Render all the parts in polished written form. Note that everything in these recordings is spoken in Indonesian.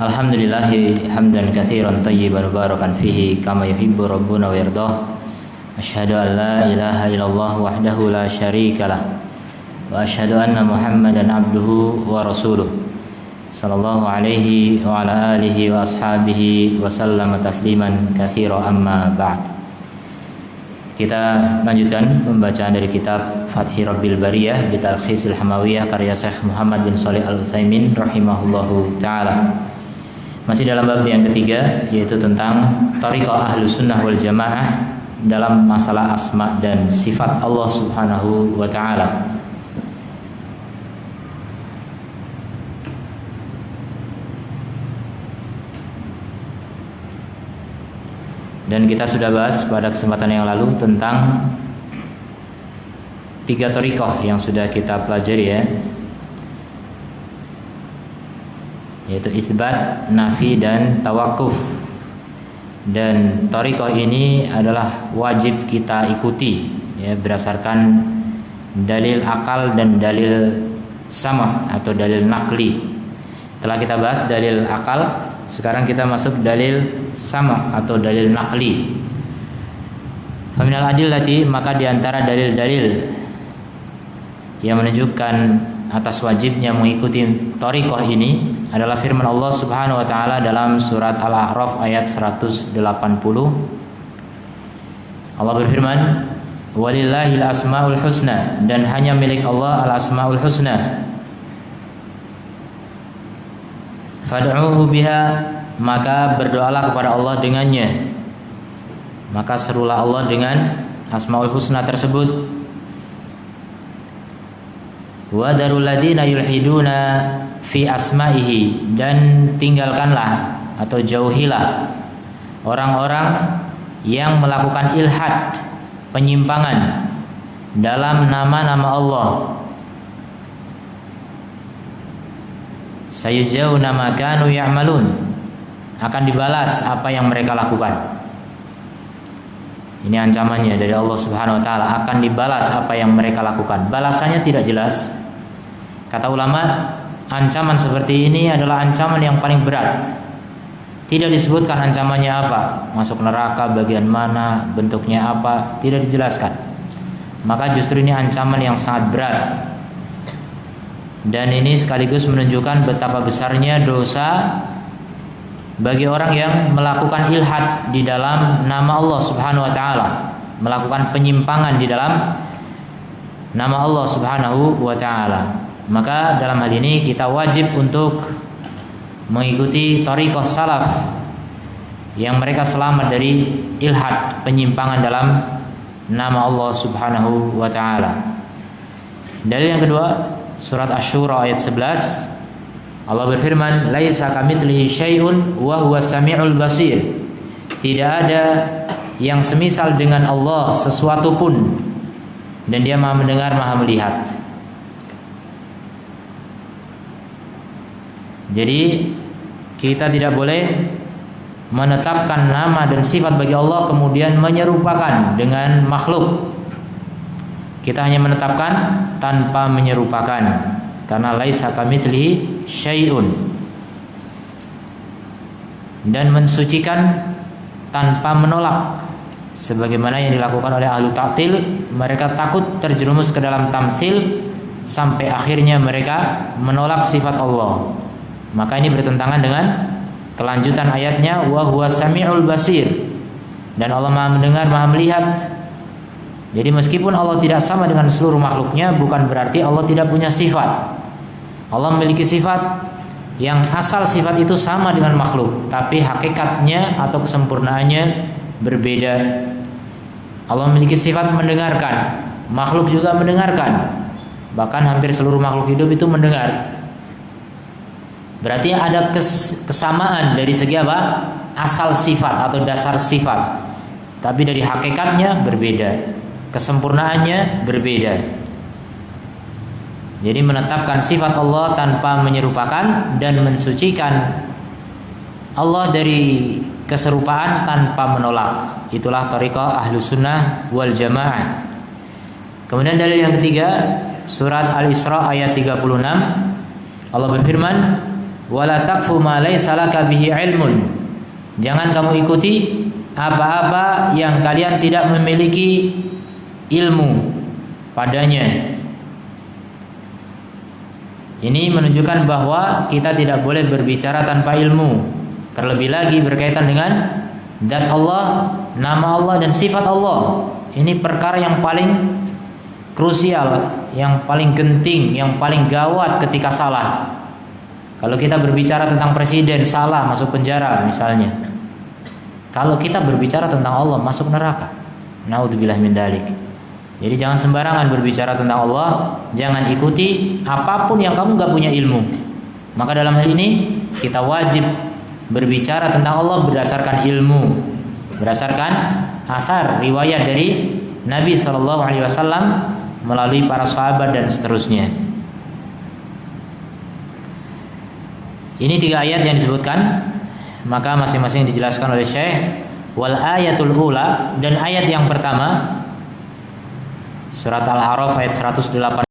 Alhamdulillahi hamdan katsiran tayyiban mubarakan fihi kama yuhibbu rabbuna wa yardah. Asyhadu an la ilaha illallah wahdahu la syarikalah wa asyhadu anna Muhammadan abduhu wa rasuluh. Sallallahu alaihi wa ala alihi wa ashabihi wa sallama tasliman katsiran amma ba'd. Kita lanjutkan pembacaan dari kitab Fathhi Rabbil Bariyah bi Talkhisil Hamawiyah karya Syekh Muhammad bin Shalih Al-Utsaimin rahimahullahu taala. Masih dalam bab yang ketiga, yaitu tentang thariqah Ahlus Sunnah wal Jamaah dalam masalah asma dan sifat Allah Subhanahu wa taala. Dan kita sudah bahas pada kesempatan yang lalu tentang 3 thariqah yang sudah kita pelajari ya, yaitu isbat, nafi, dan tawakuf. Dan thariqah ini adalah wajib kita ikuti ya, berdasarkan dalil akal dan dalil sama atau dalil nakli. Telah kita bahas dalil akal, sekarang kita masuk dalil sama atau dalil nakli. Faminal adillati, maka diantara dalil-dalil yang menunjukkan atas wajibnya mengikuti thariqah ini adalah firman Allah Subhanahu wa taala dalam surat Al-A'raf ayat 180. Allah berfirman, "Walillahil asmaul husna," dan hanya milik Allah al-asmaul husna. "Fad'uhu biha," maka berdoalah kepada Allah dengannya. Maka serulah Allah dengan asmaul husna tersebut. "Wa darul ladina yulhiduna fi asma'ihi," dan tinggalkanlah atau jauhilah orang-orang yang melakukan ilhad, penyimpangan dalam nama-nama Allah. Sayujzauna ma kanu ya'malun, akan dibalas apa yang mereka lakukan. Ini ancamannya dari Allah Subhanahu wa taala, akan dibalas apa yang mereka lakukan. Balasannya tidak jelas. Kata ulama, ancaman seperti ini adalah ancaman yang paling berat. Tidak disebutkan ancamannya apa, masuk neraka bagian mana, bentuknya apa, tidak dijelaskan. Maka justru ini ancaman yang sangat berat. Dan ini sekaligus menunjukkan betapa besarnya dosa bagi orang yang melakukan ilhad di dalam nama Allah Subhanahu wa taala, melakukan penyimpangan di dalam nama Allah Subhanahu wa taala. Maka dalam hal ini kita wajib untuk mengikuti thariqah salaf yang mereka selamat dari ilhad, penyimpangan dalam nama Allah Subhanahu wa taala. Dalil yang kedua, surat Asy-Syura ayat 11. Allah berfirman, "Laisa kamitslihi syai'un wa huwas samiul basir." Tidak ada yang semisal dengan Allah sesuatu pun, dan Dia Maha mendengar, Maha melihat. Jadi kita tidak boleh menetapkan nama dan sifat bagi Allah kemudian menyerupakan dengan makhluk. Kita hanya menetapkan tanpa menyerupakan, karena laisa kamitslihi syai'un. Dan mensucikan tanpa menolak, sebagaimana yang dilakukan oleh ahlu ta'til. Mereka takut terjerumus ke dalam tamtsil sampai akhirnya mereka menolak sifat Allah. Maka ini bertentangan dengan kelanjutan ayatnya, wa huwas samiul basir, dan Allah Maha mendengar, Maha melihat. Jadi meskipun Allah tidak sama dengan seluruh makhluknya, bukan berarti Allah tidak punya sifat. Allah memiliki sifat yang asal sifat itu sama dengan makhluk, tapi hakikatnya atau kesempurnaannya berbeda. Allah memiliki sifat mendengarkan, makhluk juga mendengarkan. Bahkan hampir seluruh makhluk hidup itu mendengar. Berarti ada kesamaan dari segi apa? Asal sifat atau dasar sifat. Tapi dari hakikatnya berbeda, kesempurnaannya berbeda. Jadi menetapkan sifat Allah tanpa menyerupakan dan mensucikan Allah dari keserupaan tanpa menolak. Itulah thariqah Ahlus Sunnah wal Jamaah. Kemudian dalil yang ketiga, surat Al-Isra ayat 36. Allah berfirman, wala taqfu ma laysa laka bihi ilmun. Jangan kamu ikuti apa-apa yang kalian tidak memiliki ilmu padanya. Ini menunjukkan bahwa kita tidak boleh berbicara tanpa ilmu, terlebih lagi berkaitan dengan zat Allah, nama Allah dan sifat Allah. Ini perkara yang paling krusial, yang paling genting, yang paling gawat ketika salah. Kalau kita berbicara tentang presiden salah masuk penjara misalnya. Kalau kita berbicara tentang Allah masuk neraka. Naudzubillah min dzalik. Jadi jangan sembarangan berbicara tentang Allah, jangan ikuti apapun yang kamu nggak punya ilmu. Maka dalam hal ini kita wajib berbicara tentang Allah berdasarkan ilmu, berdasarkan asar riwayat dari Nabi SAW melalui para sahabat dan seterusnya. Ini 3 ayat yang disebutkan, maka masing-masing dijelaskan oleh Syekh. Wal ayatul ula, dan ayat yang pertama surat Al-A'raf ayat 108.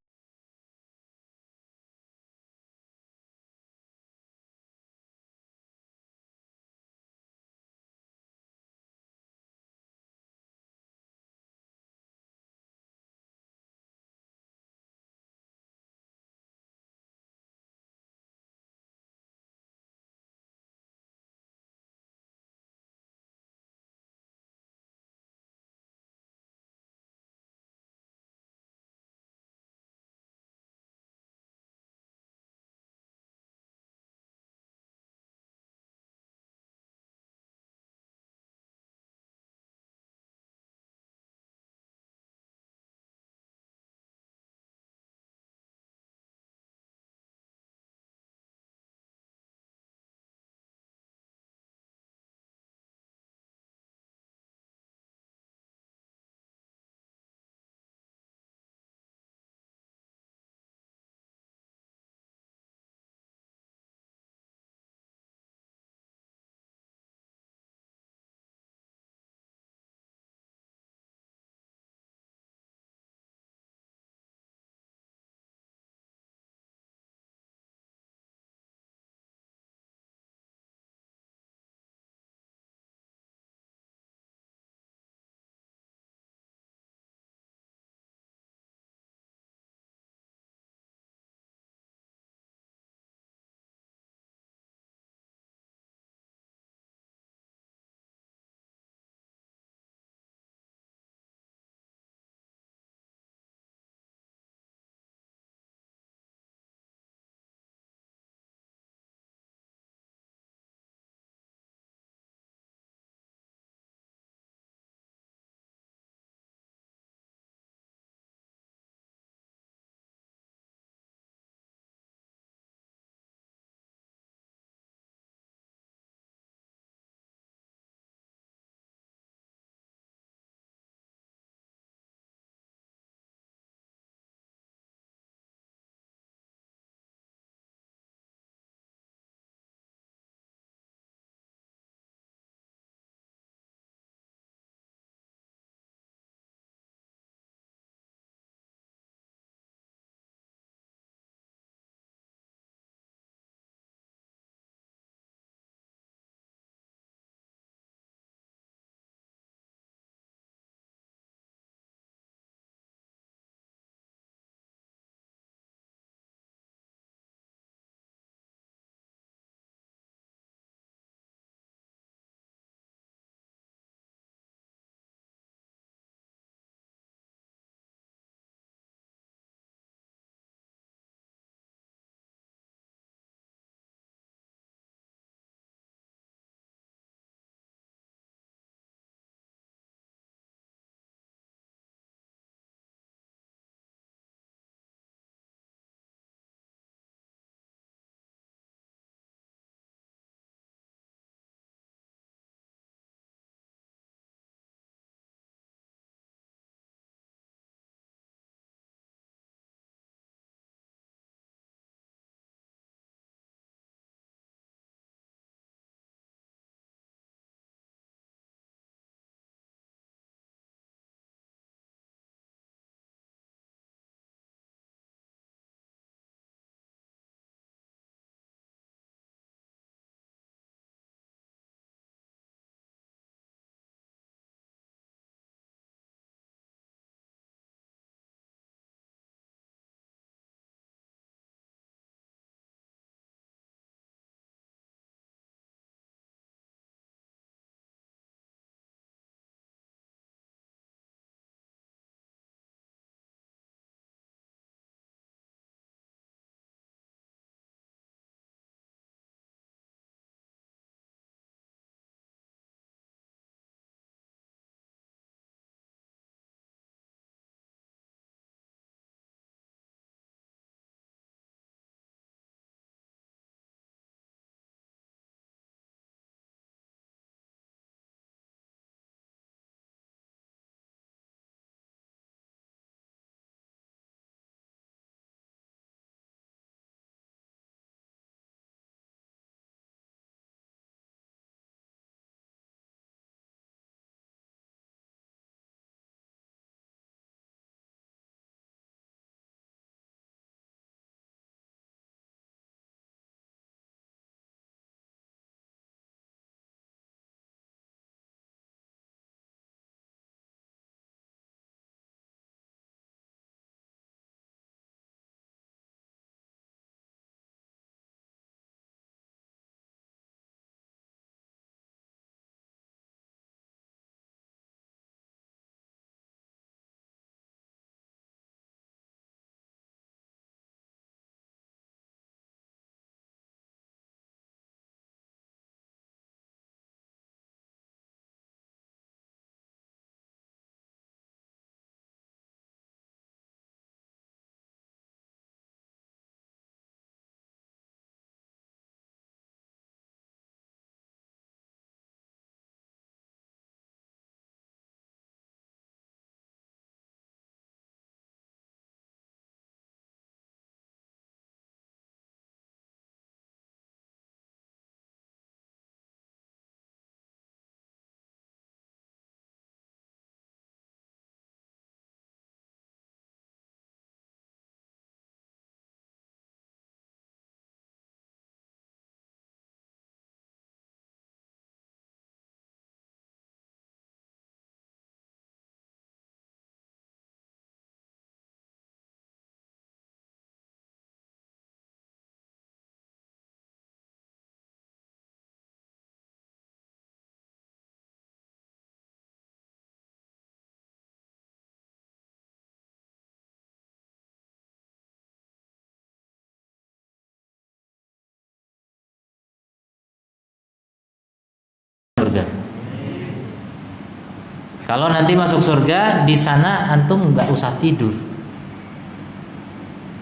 Kalau nanti masuk surga, di sana antum nggak usah tidur.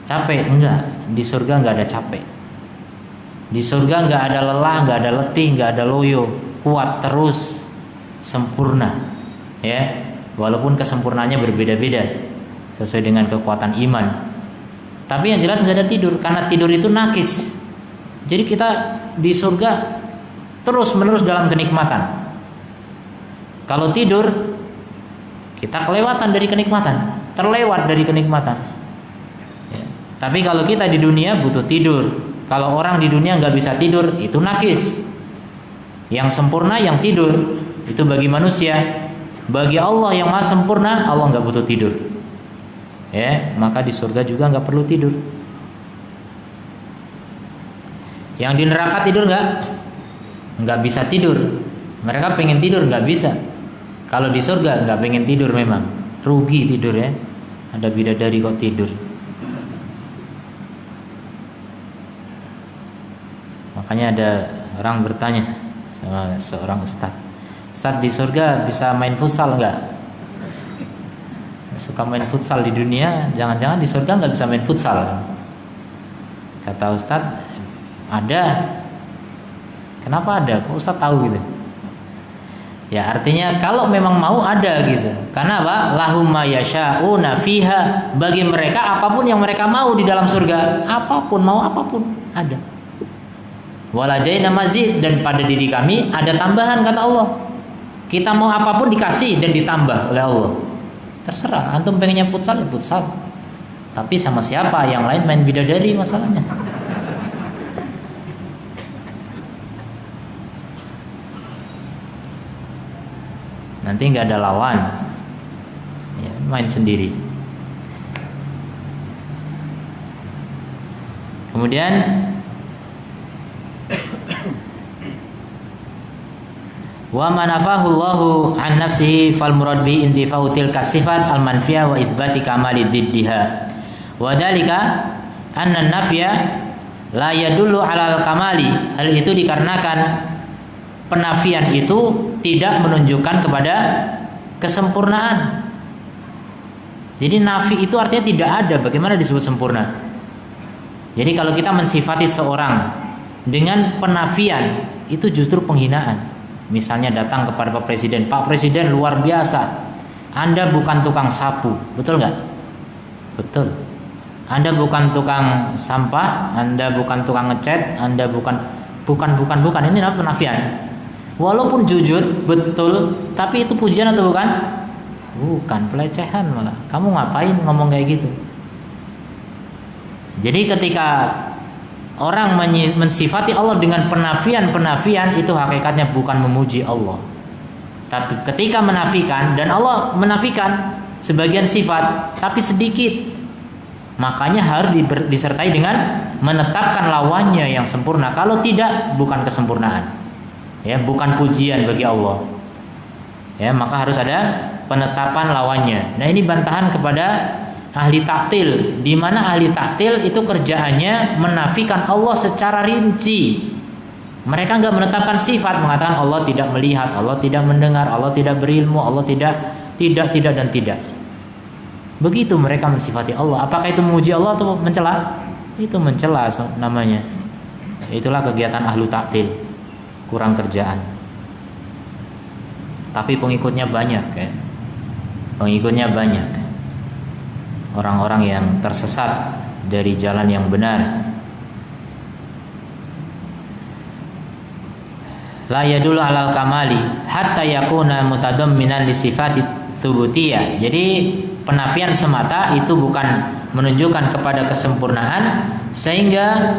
Capek enggak? Di surga nggak ada capek. Di surga nggak ada lelah, nggak ada letih, nggak ada loyo, kuat terus, sempurna, ya. Walaupun kesempurnaannya berbeda-beda sesuai dengan kekuatan iman. Tapi yang jelas nggak ada tidur, karena tidur itu nakis. Jadi kita di surga terus menerus dalam kenikmatan. Kalau tidur, kita kelewatan dari kenikmatan, terlewat dari kenikmatan. Ya. Tapi kalau kita di dunia butuh tidur. Kalau orang di dunia nggak bisa tidur, itu nakis. Yang sempurna yang tidur, itu bagi manusia. Bagi Allah yang maha sempurna, Allah nggak butuh tidur. Ya, maka di surga juga nggak perlu tidur. Yang di neraka tidur nggak bisa tidur. Mereka pengen tidur nggak bisa. Kalau di surga nggak pengen tidur memang, rugi tidur ya. Ada bidadari kok tidur. Makanya ada orang bertanya sama seorang ustadz, Ustadz di surga bisa main futsal nggak? Suka main futsal di dunia, jangan-jangan di surga nggak bisa main futsal? Kata ustadz, ada. Kenapa ada? Kok ustadz tahu gitu? Ya artinya kalau memang mau ada gitu. Karena apa? Lahum ma yasha'una fiha. Bagi mereka apapun yang mereka mau di dalam surga, apapun mau apapun ada. Waladaina mazid, dan pada diri kami ada tambahan, kata Allah. Kita mau apapun dikasih dan ditambah oleh Allah. Terserah, antum pengennya futsal ya futsal. Tapi sama siapa? Yang lain main bidadari masalahnya. Nanti nggak ada lawan, ya, main sendiri. Kemudian wa manafahu Allahu an nafsihi fal murad bi intifa'u tilka sifat al manfiyah wa itsbati kamali diddiha. Wa dzalika anna an-nafya la yadullu 'alal kamali. Hal itu dikarenakan penafian itu tidak menunjukkan kepada kesempurnaan. Jadi nafi itu artinya tidak ada. Bagaimana disebut sempurna? Jadi kalau kita mensifati seorang dengan penafian, itu justru penghinaan. Misalnya datang kepada Pak Presiden, Pak Presiden luar biasa, Anda bukan tukang sapu, betul nggak? Betul. Anda bukan tukang sampah, Anda bukan tukang ngecat, Anda bukan. Ini namanya penafian. Walaupun jujur, betul, tapi itu pujian atau bukan? Bukan, pelecehan malah. Kamu ngapain ngomong kayak gitu? Jadi ketika orang mensifati Allah dengan penafian itu hakikatnya bukan memuji Allah. Tapi ketika menafikan, dan Allah menafikan sebagian sifat tapi sedikit, makanya harus disertai dengan menetapkan lawannya yang sempurna. Kalau tidak, bukan kesempurnaan, ya, bukan pujian bagi Allah, ya, maka harus ada penetapan lawannya. Nah, ini bantahan kepada ahli taktil, di mana ahli taktil itu kerjaannya menafikan Allah secara rinci. Mereka nggak menetapkan sifat, mengatakan Allah tidak melihat, Allah tidak mendengar, Allah tidak berilmu, Allah tidak dan tidak. Begitu mereka mensifati Allah. Apakah itu memuji Allah atau mencela? Itu mencela namanya. Itulah kegiatan ahlu taktil, kurang kerjaan. Tapi pengikutnya banyak, ya. Pengikutnya banyak. Orang-orang yang tersesat dari jalan yang benar. La yadullu alal kamali hatta yakuna mutadamminan li sifati tsubutiyah. Jadi penafian semata itu bukan menunjukkan kepada kesempurnaan, sehingga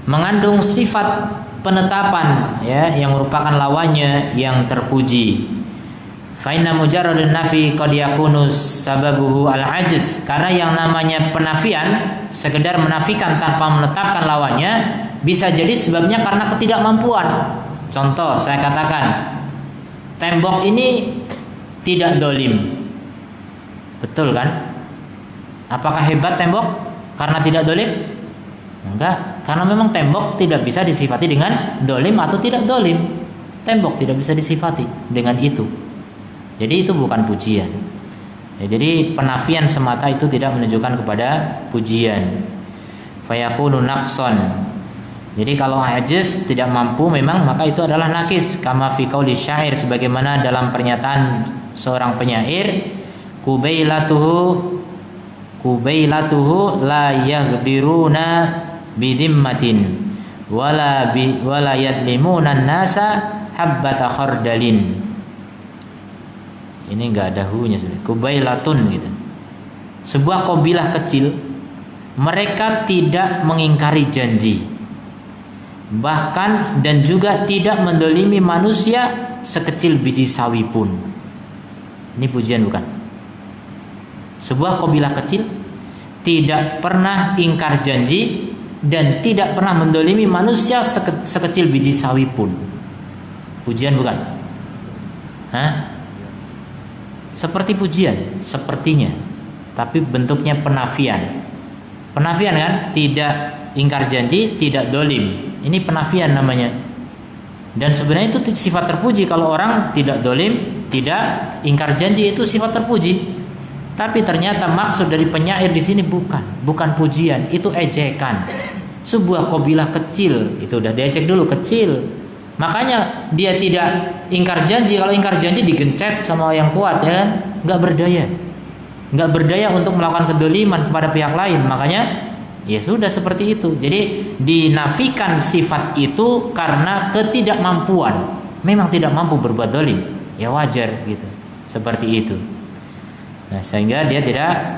mengandung sifat penetapan, ya, yang merupakan lawannya yang terpuji. Fa inna mujarradun nafi qad yakunu sababuhu al-ajz. Karena yang namanya penafian, sekedar menafikan tanpa menetapkan lawannya, bisa jadi sebabnya karena ketidakmampuan. Contoh, saya katakan tembok ini tidak dolim, betul kan? Apakah hebat tembok karena tidak dolim? Enggak, karena memang tembok tidak bisa disifati dengan dolim atau tidak dolim. Tembok tidak bisa disifati dengan itu. Jadi itu bukan pujian. Ya, jadi penafian semata itu tidak menunjukkan kepada pujian. Fayakunu naqson. Jadi kalau ajiz tidak mampu memang maka itu adalah nakis, kama fi qauli syair, sebagaimana dalam pernyataan seorang penyair, kubailatuhu la yaghdiruna bidimmatin wala yadlimuna nasa habbata khardalin. Ini enggak ada hu-nya sebenarnya. Kubailatun gitu. Sebuah kabilah kecil, mereka tidak mengingkari janji. Bahkan dan juga tidak mendolimi manusia sekecil biji sawi pun. Ini pujian bukan? Sebuah kabilah kecil tidak pernah ingkar janji dan tidak pernah mendolimi manusia sekecil biji sawi pun. Pujian bukan? Hah? Seperti pujian, sepertinya, tapi bentuknya penafian. Penafian kan? Tidak ingkar janji, tidak dolim. Ini penafian namanya. Dan sebenarnya itu sifat terpuji. Kalau orang tidak dolim, tidak ingkar janji, itu sifat terpuji. Tapi ternyata maksud dari penyair di sini bukan pujian, itu ejekan. Sebuah kabilah kecil, itu udah diejek dulu, kecil. Makanya dia tidak ingkar janji. Kalau ingkar janji digencet sama yang kuat, ya kan? Nggak berdaya untuk melakukan kedoliman kepada pihak lain. Makanya ya sudah seperti itu. Jadi dinafikan sifat itu karena ketidakmampuan. Memang tidak mampu berbuat dolim, ya wajar gitu. Seperti itu. Nah, sehingga dia tidak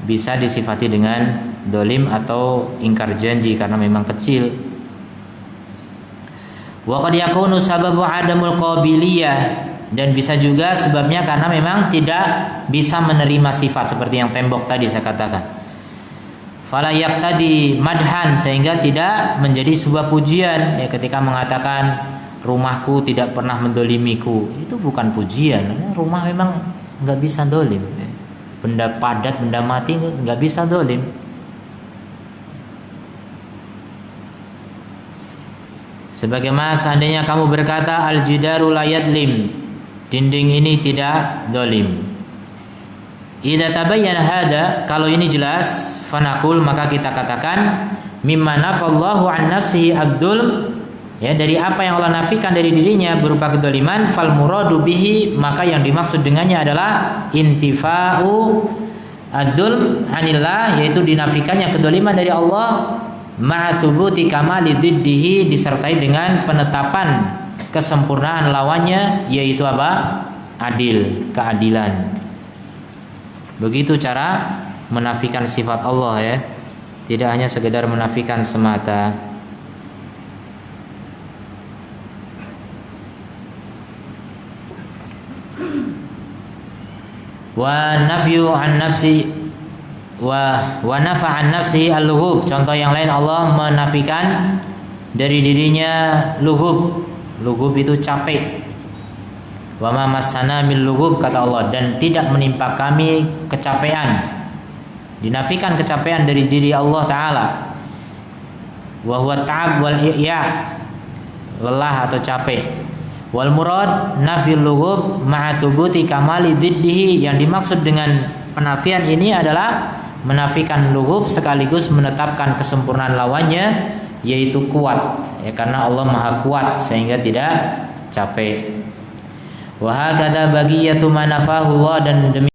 bisa disifati dengan dolim atau ingkar janji karena memang kecil. Wa qad yakunu sababu adamul qabiliyah, dan bisa juga sebabnya karena memang tidak bisa menerima sifat seperti yang tembok tadi saya katakan. Fala yaqtadi madhan, sehingga tidak menjadi sebuah pujian ya ketika mengatakan rumahku tidak pernah mendolimiku. Itu bukan pujian. Rumah memang nggak bisa dolim. Benda padat, benda mati nggak bisa dolim. Sebagaimana seandainya kamu berkata al-jidaru la yadlim, dinding ini tidak dolim. Idza tabayyana hada, kalau ini jelas, fanaqul, maka kita katakan mimma nafallahu an nafsihi abdul, ya, dari apa yang Allah nafikan dari dirinya berupa kedoliman, fal muradu bihi, maka yang dimaksud dengannya adalah intifa'u adzulm anillah, yaitu dinafikannya kedoliman dari Allah, ma'a thubuti kamali diddihi, disertai dengan penetapan kesempurnaan lawannya, yaitu apa? Adil, keadilan. Begitu cara menafikan sifat Allah ya. Tidak hanya sekedar menafikan semata. Wa nafyu an nafsi wa nafa an nafsihi al-lughub. Contoh yang lain, Allah menafikan dari dirinya lughub. Lughub itu capek. Wa ma massana min lughub, kata Allah, dan tidak menimpa kami kecapean. Dinafikan kecapean dari diri Allah Ta'ala. Wa huwa ta'ab wal i'ya, lelah atau capek. Wal murad nafil lughub ma'a thubuti kamali diddihi, yang dimaksud dengan penafian ini adalah menafikan lughub sekaligus menetapkan kesempurnaan lawannya, yaitu kuat ya, karena Allah Maha kuat sehingga tidak capek. Wa hakadha bagiyatu ma nafahu Allah, dan demikian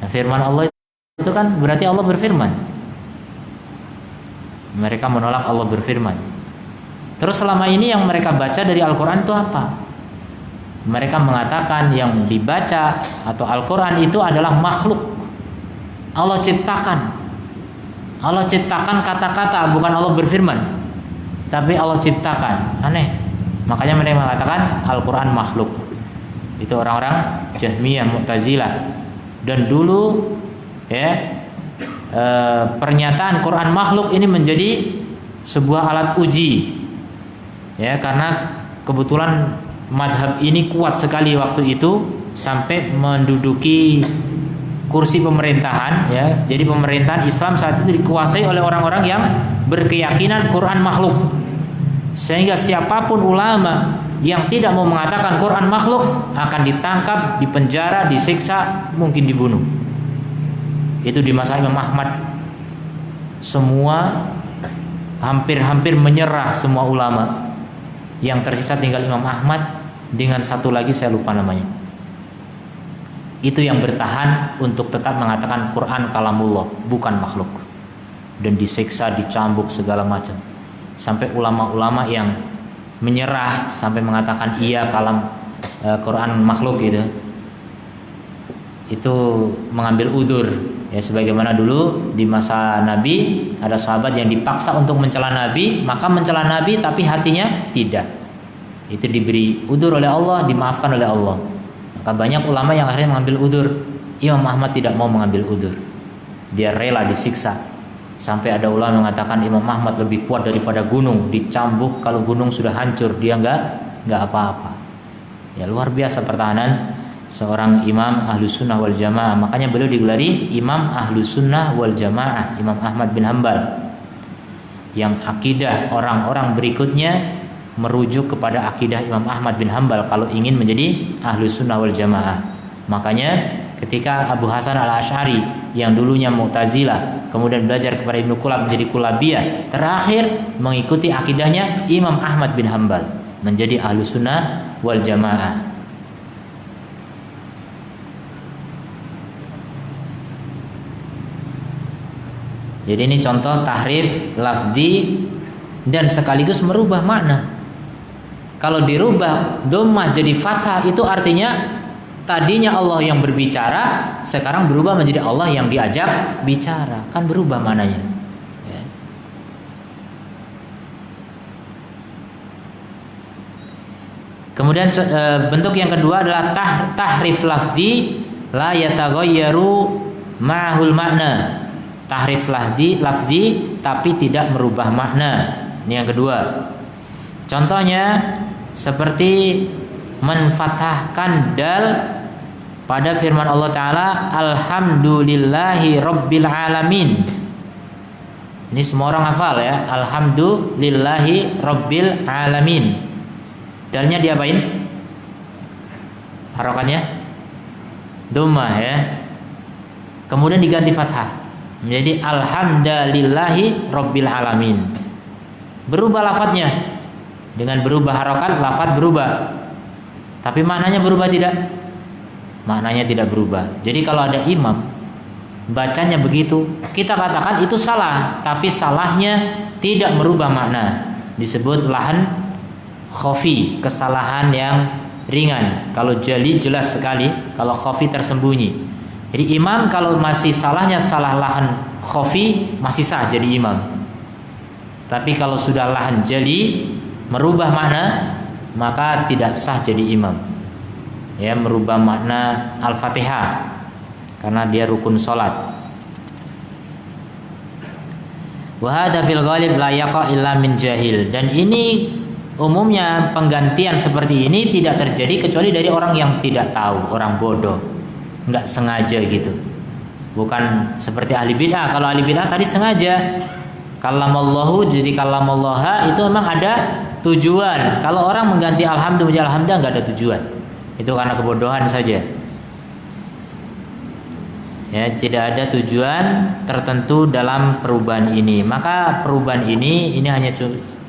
Nah, firman Allah itu kan berarti Allah berfirman. Mereka menolak Allah berfirman. Terus selama ini yang mereka baca dari Al-Quran itu apa? Mereka mengatakan yang dibaca atau Al-Quran itu adalah makhluk. Allah ciptakan. Allah ciptakan kata-kata, bukan Allah berfirman. Tapi Allah ciptakan. Aneh. Makanya mereka mengatakan Al-Quran makhluk. Itu orang-orang Jahmiyah, Mu'tazilah. Dan dulu pernyataan Quran makhluk ini menjadi sebuah alat uji. Ya, karena kebetulan madhab ini kuat sekali waktu itu sampai menduduki kursi pemerintahan, ya. Jadi pemerintahan Islam saat itu dikuasai oleh orang-orang yang berkeyakinan Quran makhluk. Sehingga siapapun ulama yang tidak mau mengatakan Quran makhluk akan ditangkap, dipenjara, disiksa, mungkin dibunuh. Itu di masa Imam Ahmad. Semua hampir-hampir menyerah, semua ulama. Yang tersisa tinggal Imam Ahmad dengan satu lagi saya lupa namanya. Itu yang bertahan untuk tetap mengatakan Quran kalamullah, bukan makhluk. Dan disiksa, dicambuk segala macam. Sampai ulama-ulama yang menyerah sampai mengatakan iya kalam Quran makhluk gitu. Itu mengambil udzur, ya, sebagaimana dulu di masa Nabi ada sahabat yang dipaksa untuk mencela Nabi, maka mencela Nabi tapi hatinya tidak. Itu diberi udzur oleh Allah, dimaafkan oleh Allah. Maka banyak ulama yang akhirnya mengambil udzur. Imam Ahmad tidak mau mengambil udzur. Dia rela disiksa. Sampai ada ulama mengatakan Imam Ahmad lebih kuat daripada gunung, dicambuk, kalau gunung sudah hancur dia enggak apa-apa. Ya, luar biasa pertahanan seorang imam Ahlus Sunnah wal Jamaah. Makanya beliau digelari Imam Ahlus Sunnah wal Jamaah, Imam Ahmad bin Hanbal. Yang akidah orang-orang berikutnya merujuk kepada akidah Imam Ahmad bin Hanbal kalau ingin menjadi Ahlus Sunnah wal Jamaah. Makanya ketika Abu Hasan al-Asy'ari yang dulunya Mu'tazilah kemudian belajar kepada Ibnu Qulab menjadi Qulabiyah, terakhir mengikuti akidahnya Imam Ahmad bin Hanbal menjadi Ahlus Sunnah wal Jamaah. Jadi ini contoh tahrif lafzi dan sekaligus merubah makna. Kalau dirubah dhammah jadi fathah itu artinya tadinya Allah yang berbicara, sekarang berubah menjadi Allah yang diajak bicara, kan berubah maknanya. Ya. Kemudian bentuk yang kedua adalah tahrif lafzi la yataghayyaru ma'ahul makna. Tahrif lafzi tapi tidak merubah makna. Ini yang kedua. Contohnya seperti menfathahkan dal pada firman Allah Ta'ala alhamdulillahi rabbil alamin. Ini semua orang hafal ya, alhamdulillahi rabbil alamin. Dalnya diapain? Harokannya dhammah ya. Kemudian diganti fathah menjadi alhamdulillahi rabbil alamin. Berubah lafadznya. Dengan berubah harokat, lafadz berubah. Tapi maknanya berubah tidak? Maknanya tidak berubah. Jadi kalau ada imam bacanya begitu, kita katakan itu salah, tapi salahnya tidak merubah makna. Disebut lahan khafi, kesalahan yang ringan. Kalau jali jelas sekali, kalau khafi tersembunyi. Jadi imam kalau masih salahnya salah lahan khafi masih sah jadi imam. Tapi kalau sudah lahan jali merubah makna, maka tidak sah jadi imam. Ya, merubah makna Al-Fatihah karena dia rukun salat. Wa hadza fil ghalib la yaqa illa min jahil. Dan ini umumnya penggantian seperti ini tidak terjadi kecuali dari orang yang tidak tahu, orang bodoh, enggak sengaja gitu. Bukan seperti ahli bid'ah. Kalau ahli bid'ah tadi sengaja. Kalamallahu jadi kalamallaha itu memang ada tujuan. Kalau orang mengganti alhamdulillah menjadi alhamdulillah enggak ada tujuan. Itu karena kebodohan saja. Ya, tidak ada tujuan tertentu dalam perubahan ini. Maka perubahan ini hanya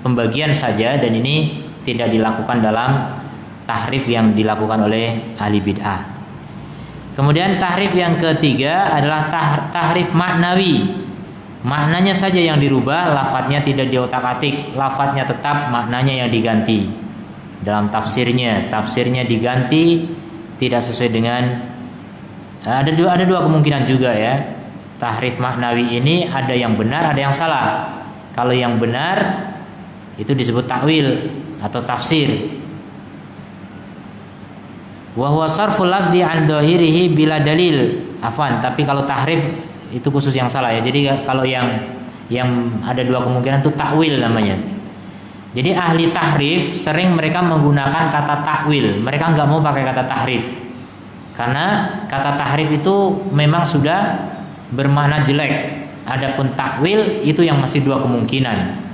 pembagian saja dan ini tidak dilakukan dalam tahrif yang dilakukan oleh ahli bid'ah. Kemudian tahrif yang ketiga adalah tahrif maknawi. Maknanya saja yang dirubah, lafadznya tidak diotak-atik, lafadznya tetap, maknanya yang diganti. Dalam tafsirnya diganti, tidak sesuai dengan ada dua kemungkinan juga ya. Tahrif maknawi ini ada yang benar, ada yang salah. Kalau yang benar itu disebut takwil atau tafsir. Wa huwa sarful lafzi an dhahirihi bila dalil. Afwan, tapi kalau tahrif itu khusus yang salah ya. Jadi kalau yang ada dua kemungkinan itu takwil namanya. Jadi ahli tahrif sering mereka menggunakan kata takwil. Mereka nggak mau pakai kata tahrif. Karena kata tahrif itu memang sudah bermakna jelek. Adapun takwil itu yang masih dua kemungkinan.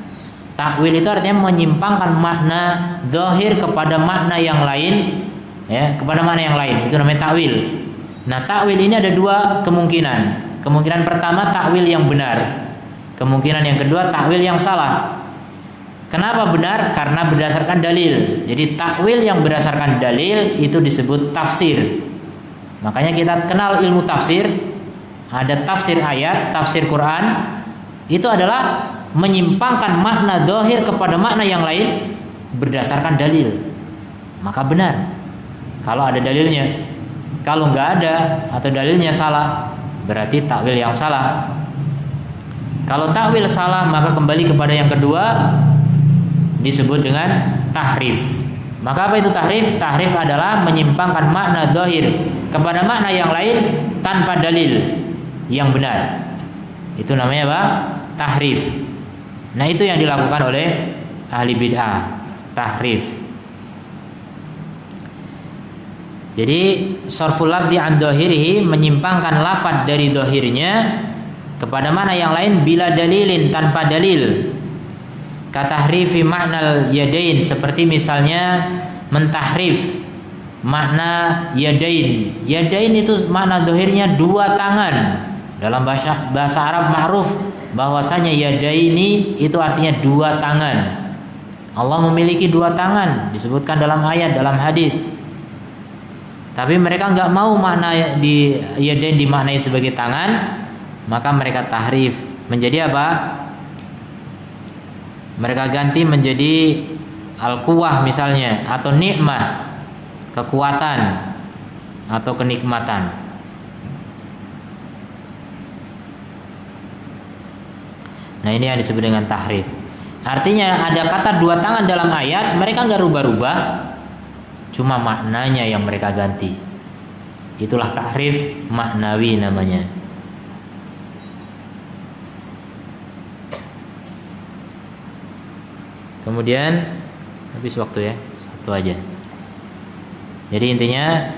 Takwil itu artinya menyimpangkan makna zahir kepada makna yang lain, ya, kepada makna yang lain. Itu namanya takwil. Nah, takwil ini ada dua kemungkinan. Kemungkinan pertama takwil yang benar. Kemungkinan yang kedua takwil yang salah. Kenapa benar? Karena berdasarkan dalil. Jadi takwil yang berdasarkan dalil itu disebut tafsir. Makanya kita kenal ilmu tafsir. Ada tafsir ayat, tafsir Quran. Itu adalah menyimpangkan makna zahir kepada makna yang lain berdasarkan dalil. Maka benar kalau ada dalilnya. Kalau nggak ada atau dalilnya salah, berarti takwil yang salah. Kalau takwil salah, maka kembali kepada yang kedua, disebut dengan tahrif. Maka apa itu tahrif? Tahrif adalah menyimpangkan makna zahir kepada makna yang lain tanpa dalil yang benar. Itu namanya apa? Tahrif. Nah, itu yang dilakukan oleh ahli bid'ah, tahrif. Jadi sarful lafzi an dhahirihi, menyimpangkan lafaz dari dhahirnya kepada makna yang lain bila dalilin, tanpa dalil. Katahrifi maknal yadain, seperti misalnya mentahrif makna yadain. Yadain itu makna dhahirnya dua tangan. Dalam bahasa Arab ma'ruf bahwasanya yadaini itu artinya dua tangan. Allah memiliki dua tangan, disebutkan dalam ayat, dalam hadis. Tapi mereka nggak mau makna di yadain dimaknai sebagai tangan, maka mereka tahrif menjadi apa? Mereka ganti menjadi al-quwah misalnya, atau nikmah, kekuatan atau kenikmatan. Nah, ini yang disebut dengan tahrif. Artinya ada kata dua tangan dalam ayat, mereka nggak rubah-rubah, cuma maknanya yang mereka ganti. Itulah tahrif maknawi namanya. Kemudian habis waktu ya, satu aja. Jadi intinya